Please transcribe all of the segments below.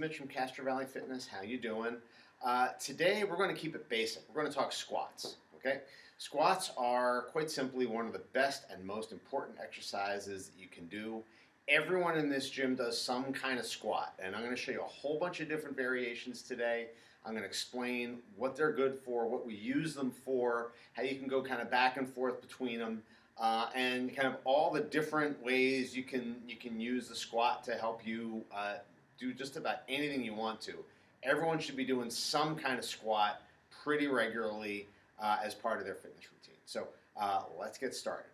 Mitch from Castro Valley Fitness. How you doing? Today we're going to keep it basic. We're going to talk squats. Okay, squats are quite simply one of the best and most important exercises that you can do. Everyone in this gym does some kind of squat, and I'm going to show you a whole bunch of different variations today. I'm going to explain what they're good for, what we use them for, how you can go kind of back and forth between them. And kind of all the different ways you can use the squat to help you do just about anything you want to. Everyone should be doing some kind of squat pretty regularly as part of their fitness routine. So let's get started.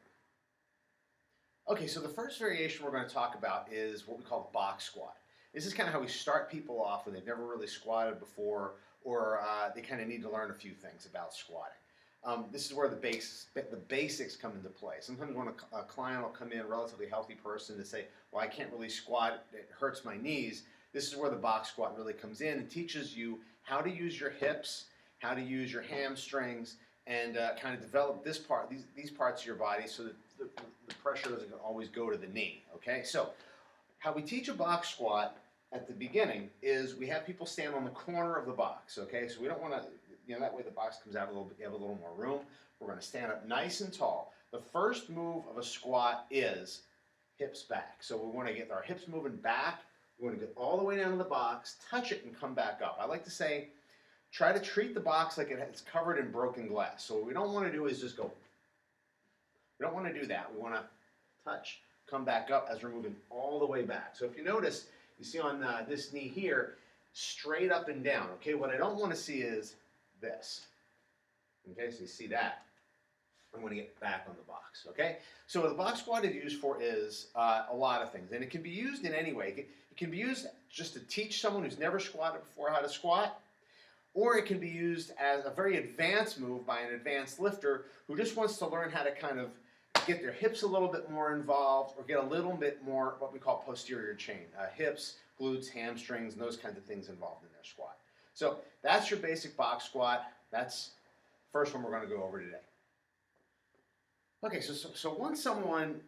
Okay, so the first variation we're going to talk about is what we call the box squat. This is kind of how we start people off when they've never really squatted before, or they kind of need to learn a few things about squatting. This is where the basics come into play. Sometimes when a client will come in, a relatively healthy person, to say, well, I can't really squat, it hurts my knees. This is where the box squat really comes in and teaches you how to use your hips, how to use your hamstrings, and kind of develop these parts of your body so that the pressure doesn't always go to the knee. Okay, so how we teach a box squat at the beginning is we have people stand on the corner of the box. Okay, so we don't want to, that way the box comes out a little bit, you have a little more room. We're going to stand up nice and tall. The first move of a squat is hips back. So we want to get our hips moving back. We want to get all the way down to the box, touch it, and come back up. I like to say, try to treat the box like it's covered in broken glass. So what we don't want to do is just go. We don't want to do that. We want to touch, come back up as we're moving all the way back. So if you notice, you see on this knee here, straight up and down. Okay, what I don't want to see is this. Okay, so you see that. I'm going to get back on the box. Okay, so what the box squat is used for is a lot of things, and it can be used in any way. It can be used just to teach someone who's never squatted before how to squat, or it can be used as a very advanced move by an advanced lifter who just wants to learn how to kind of get their hips a little bit more involved, or get a little bit more what we call posterior chain, hips, glutes, hamstrings, and those kinds of things involved in their squat. So that's your basic box squat. That's the first one we're going to go over today. Okay, so once someone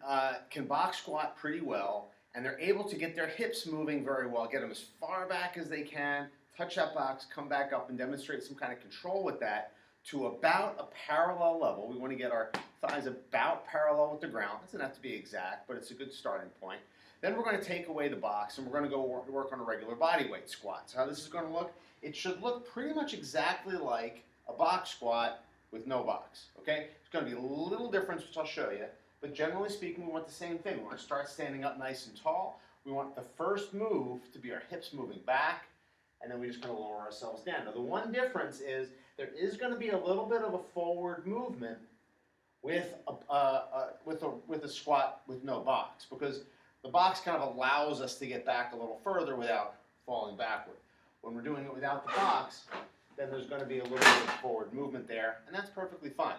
can box squat pretty well, and they're able to get their hips moving very well, get them as far back as they can, touch that box, come back up, and demonstrate some kind of control with that to about a parallel level. We want to get our thighs about parallel with the ground. It doesn't have to be exact, but it's a good starting point. Then we're going to take away the box, and we're going to go work on a regular body weight squat. So how this is going to look, it should look pretty much exactly like a box squat with no box. Okay? It's going to be a little different, which I'll show you. But generally speaking, we want the same thing. We want to start standing up nice and tall. We want the first move to be our hips moving back, and then we just kind of lower ourselves down. Now, the one difference is there is going to be a little bit of a forward movement with a squat with no box, because the box kind of allows us to get back a little further without falling backward. When we're doing it without the box, then there's going to be a little bit of forward movement there, and that's perfectly fine.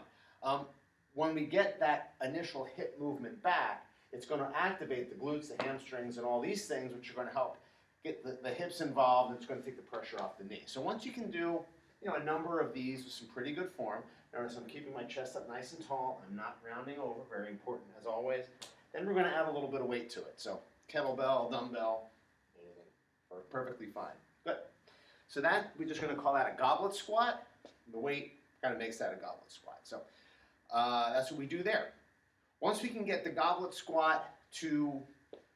When we get that initial hip movement back, it's going to activate the glutes, the hamstrings, and all these things, which are going to help get the hips involved, and it's going to take the pressure off the knee. So once you can do a number of these with some pretty good form, notice I'm keeping my chest up nice and tall, I'm not rounding over, very important as always. Then we're going to add a little bit of weight to it. So kettlebell, dumbbell, anything, perfectly fine. Good. So that, we're just going to call that a goblet squat. The weight kind of makes that a goblet squat. So that's what we do there. Once we can get the goblet squat to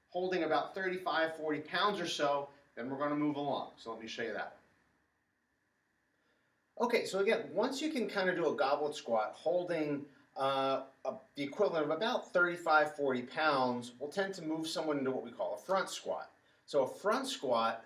holding about 35, 40 pounds or so, then we're going to move along. So let me show you that. Okay, so again, once you can kind of do a goblet squat holding the equivalent of about 35, 40 pounds, we'll tend to move someone into what we call a front squat. So a front squat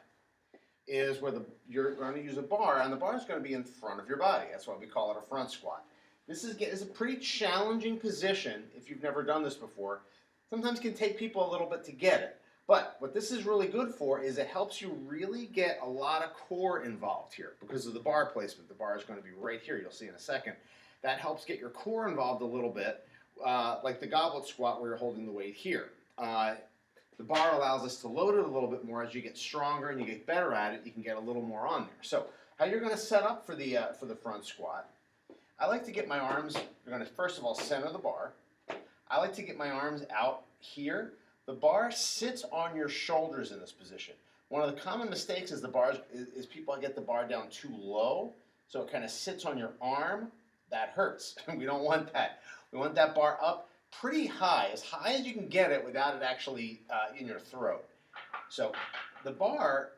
is where you're going to use a bar, and the bar is going to be in front of your body. That's why we call it a front squat. This is a pretty challenging position if you've never done this before. Sometimes can take people a little bit to get it. But what this is really good for is it helps you really get a lot of core involved here because of the bar placement. The bar is going to be right here. You'll see in a second. That helps get your core involved a little bit, like the goblet squat where you're holding the weight here. The bar allows us to load it a little bit more. As you get stronger and you get better at it, you can get a little more on there. So how you're going to set up for the front squat, I like to get my arms, you're going to first of all center the bar. I like to get my arms out here. The bar sits on your shoulders in this position. One of the common mistakes is is people get the bar down too low, so it kind of sits on your arm. That hurts. We don't want that. We want that bar up pretty high, as high as you can get it without it actually in your throat. So the bar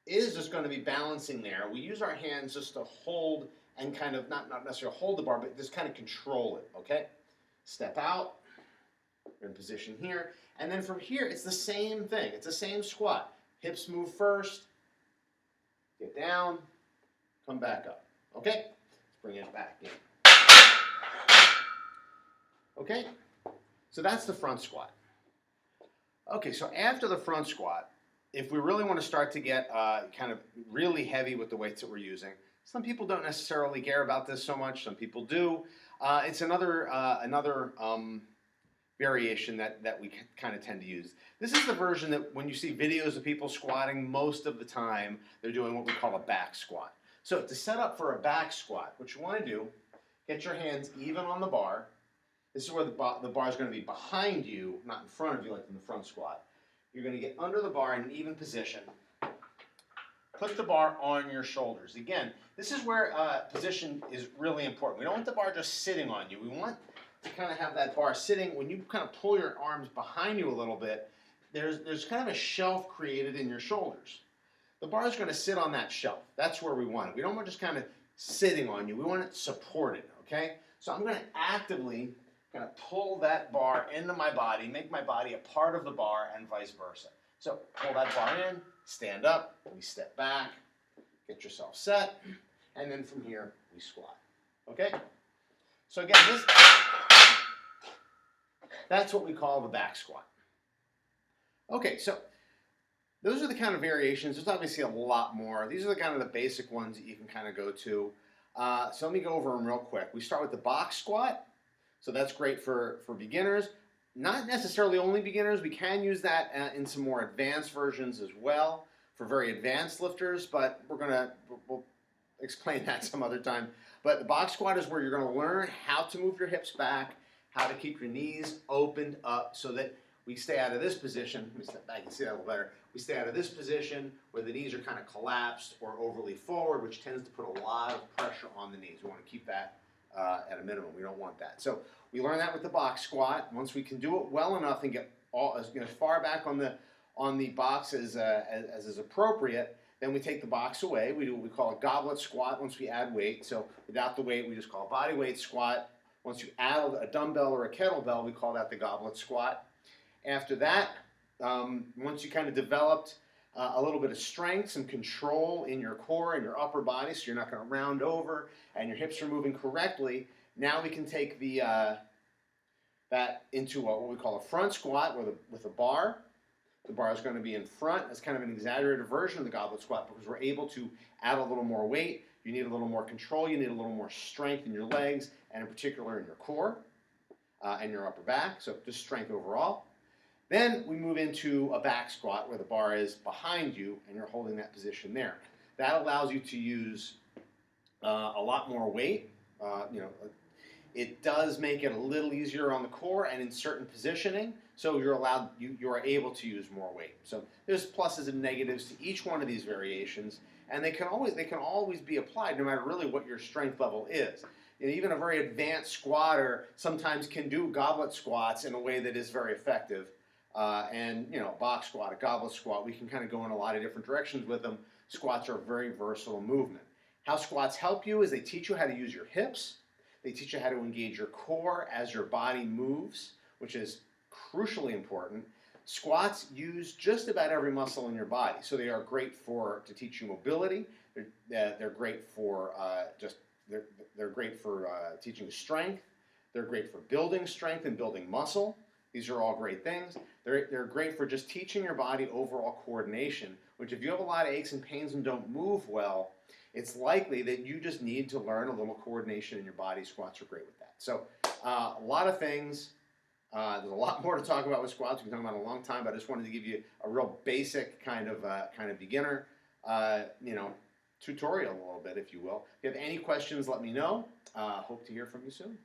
is just going to be balancing there. We use our hands just to hold and kind of, not necessarily hold the bar, but just kind of control it, okay? Step out, you're in position here, and then from here, it's the same thing. It's the same squat. Hips move first, get down, come back up, okay? Let's bring it back in. Okay, so that's the front squat. Okay, so after the front squat, if we really want to start to get kind of really heavy with the weights that we're using, some people don't necessarily care about this so much. Some people do. It's another variation that we kind of tend to use. This is the version that when you see videos of people squatting, most of the time they're doing what we call a back squat. So to set up for a back squat, what you want to do, get your hands even on the bar. This is where the bar is going to be behind you, not in front of you like in the front squat. You're going to get under the bar in an even position. Put the bar on your shoulders. Again, this is where position is really important. We don't want the bar just sitting on you. We want to kind of have that bar sitting. When you kind of pull your arms behind you a little bit, there's kind of a shelf created in your shoulders. The bar is going to sit on that shelf. That's where we want it. We don't want it just kind of sitting on you. We want it supported, okay? So I'm going to actively kind of pull that bar into my body, make my body a part of the bar, and vice versa. So pull that bar in, stand up, we step back, get yourself set, and then from here we squat. Okay? So again, that's what we call the back squat. Okay, so those are the kind of variations. There's obviously a lot more. These are the kind of the basic ones that you can kind of go to. So let me go over them real quick. We start with the box squat. So that's great for beginners. Not necessarily only beginners. We can use that in some more advanced versions as well for very advanced lifters, but we'll explain that some other time. But the box squat is where you're going to learn how to move your hips back, how to keep your knees opened up so that we stay out of this position. Let me step back and see that a little better. We stay out of this position where the knees are kind of collapsed or overly forward, which tends to put a lot of pressure on the knees. We want to keep that at a minimum. We don't want that. So we learn that with the box squat. Once we can do it well enough and get as far back on the box as is appropriate, then we take the box away. We do what we call a goblet squat once we add weight. So without the weight, we just call a body weight squat. Once you add a dumbbell or a kettlebell, we call that the goblet squat. After that, once you kind of developed a little bit of strength, some control in your core and your upper body, so you're not going to round over and your hips are moving correctly, now we can take that into what we call a front squat with a bar. The bar is going to be in front. It's kind of an exaggerated version of the goblet squat because we're able to add a little more weight. You need a little more control. You need a little more strength in your legs and in particular in your core and your upper back. So just strength overall. Then we move into a back squat where the bar is behind you and you're holding that position there. That allows you to use a lot more weight. It does make it a little easier on the core and in certain positioning, so you are able to use more weight. So there's pluses and negatives to each one of these variations, and they can always be applied no matter really what your strength level is. And even a very advanced squatter sometimes can do goblet squats in a way that is very effective. Box squat, a goblet squat, we can kind of go in a lot of different directions with them. Squats are a very versatile movement. How squats help you is they teach you how to use your hips. They teach you how to engage your core as your body moves, which is crucially important. Squats use just about every muscle in your body, so they are great to teach you mobility. They're great for teaching strength. They're great for building strength and building muscle. These are all great things. They're great for just teaching your body overall coordination, which if you have a lot of aches and pains and don't move well, it's likely that you just need to learn a little coordination in your body. Squats are great with that. So a lot of things. There's a lot more to talk about with squats. We've been talking about it a long time, but I just wanted to give you a real basic kind of beginner tutorial a little bit, if you will. If you have any questions, let me know. Hope to hear from you soon.